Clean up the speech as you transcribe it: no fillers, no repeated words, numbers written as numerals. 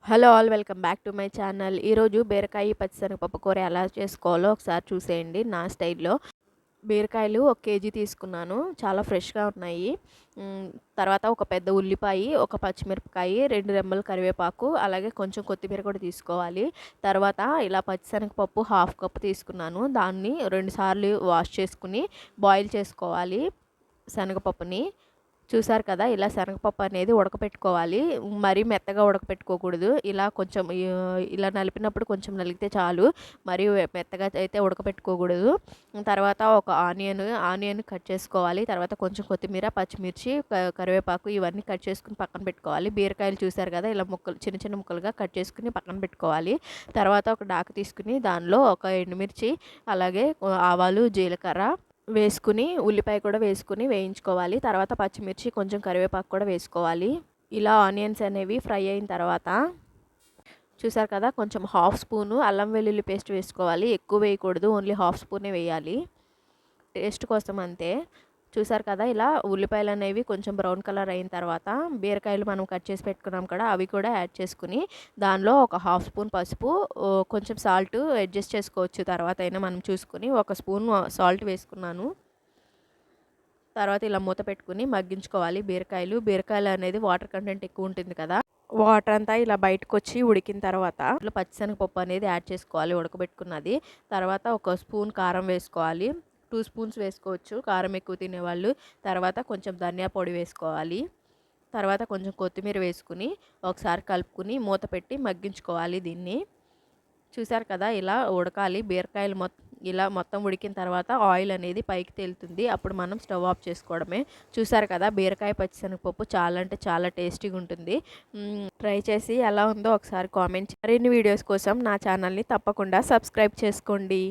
Hello all welcome back to my channel. ఈరోజు బీరకాయ పచ్చిశనగపప్పు కూర ఎలా చేసుకోవాలో ఒకసారి చూసేయండి నా స్టైల్లో. బీరకాయలు 1 కేజీ తీసుకున్నాను, చాలా ఫ్రెష్గా ఉన్నాయి. తర్వాత ఒక పెద్ద ఉల్లిపాయ, ఒక పచ్చిమిరపకాయ, 2 రెమ్మలు కరివేపాకు, అలాగే కొంచెం కొత్తిమీర కూడా తీసుకోవాలి. తర్వాత ఇలా పచ్చిశనగపప్పు 1/2 కప్ తీసుకున్నాను, దాన్ని 2 సార్లు వాష్ చేసుకుని బాయిల్ చేసుకోవాలి శనగపప్పుని. చూసారు కదా, ఇలా శనగపప్పు అనేది ఉడకపెట్టుకోవాలి. మరీ మెత్తగా ఉడకపెట్టుకోకూడదు. ఇలా కొంచెం ఇలా నలిపినప్పుడు కొంచెం నలిగితే చాలు, మరీ మెత్తగా అయితే ఉడకపెట్టుకోకూడదు. తర్వాత ఒక ఆనియన్ కట్ చేసుకోవాలి. తర్వాత కొంచెం కొత్తిమీర, పచ్చిమిర్చి, కరివేపాకు ఇవన్నీ కట్ చేసుకుని పక్కన పెట్టుకోవాలి. బీరకాయలు చూసారు కదా, ఇలా చిన్న చిన్న ముక్కలుగా కట్ చేసుకుని పక్కన పెట్టుకోవాలి. తర్వాత ఒక డాకు తీసుకుని దానిలో ఒక ఎండుమిర్చి, అలాగే ఆవాలు, జీలకర్ర వేసుకుని, ఉల్లిపాయ కూడా వేసుకుని వేయించుకోవాలి. తర్వాత పచ్చిమిర్చి, కొంచెం కరివేపాకు కూడా వేసుకోవాలి. ఇలా ఆనియన్స్ అనేవి ఫ్రై అయిన తర్వాత చూసారు కదా, కొంచెం 1/2 స్పూను అల్లం వెల్లుల్లి పేస్ట్ వేసుకోవాలి. ఎక్కువ వేయకూడదు, ఓన్లీ 1/2 స్పూనే వేయాలి, టేస్ట్ కోసం అంతే. చూసారు కదా, ఇలా ఉల్లిపాయలు అనేవి కొంచెం బ్రౌన్ కలర్ అయిన తర్వాత బీరకాయలు మనం కట్ చేసి పెట్టుకున్నాం కదా, అవి కూడా యాడ్ చేసుకుని దానిలో ఒక 1/2 స్పూన్ పసుపు, కొంచెం సాల్ట్ అడ్జస్ట్ చేసుకోవచ్చు తర్వాత అయినా మనం చూసుకుని. 1 స్పూన్ సాల్ట్ వేసుకున్నాను. తర్వాత ఇలా మూత పెట్టుకుని మగ్గించుకోవాలి. బీరకాయలు అనేది వాటర్ కంటెంట్ ఎక్కువ ఉంటుంది కదా, వాటర్ అంతా ఇలా బయటకు వచ్చి ఉడికిన తర్వాత ఇట్లా పచ్చిశనగపప్పు అనేది యాడ్ చేసుకోవాలి, ఉడకబెట్టుకున్నది. తర్వాత 1 స్పూన్ కారం వేసుకోవాలి, 2 స్పూన్స్ వేసుకోవచ్చు కారం ఎక్కువ తినేవాళ్ళు. తర్వాత కొంచెం ధనియా పొడి వేసుకోవాలి. తర్వాత కొంచెం కొత్తిమీర వేసుకుని ఒకసారి కలుపుకుని మూత పెట్టి మగ్గించుకోవాలి దీన్ని. చూసారు కదా, ఇలా ఉడకాలి. బీరకాయలు ఇలా మొత్తం ఉడికిన తర్వాత ఆయిల్ అనేది పైకి తేలుతుంది, అప్పుడు మనం స్టవ్ ఆఫ్ చేసుకోవడమే. చూసారు కదా, బీరకాయ పచ్చిశనగపప్పు చాలా అంటే చాలా టేస్టీగా ఉంటుంది. ట్రై చేసి ఎలా ఉందో ఒకసారి కామెంట్. మరిన్ని వీడియోస్ కోసం నా ఛానల్ని తప్పకుండా సబ్స్క్రైబ్ చేసుకోండి.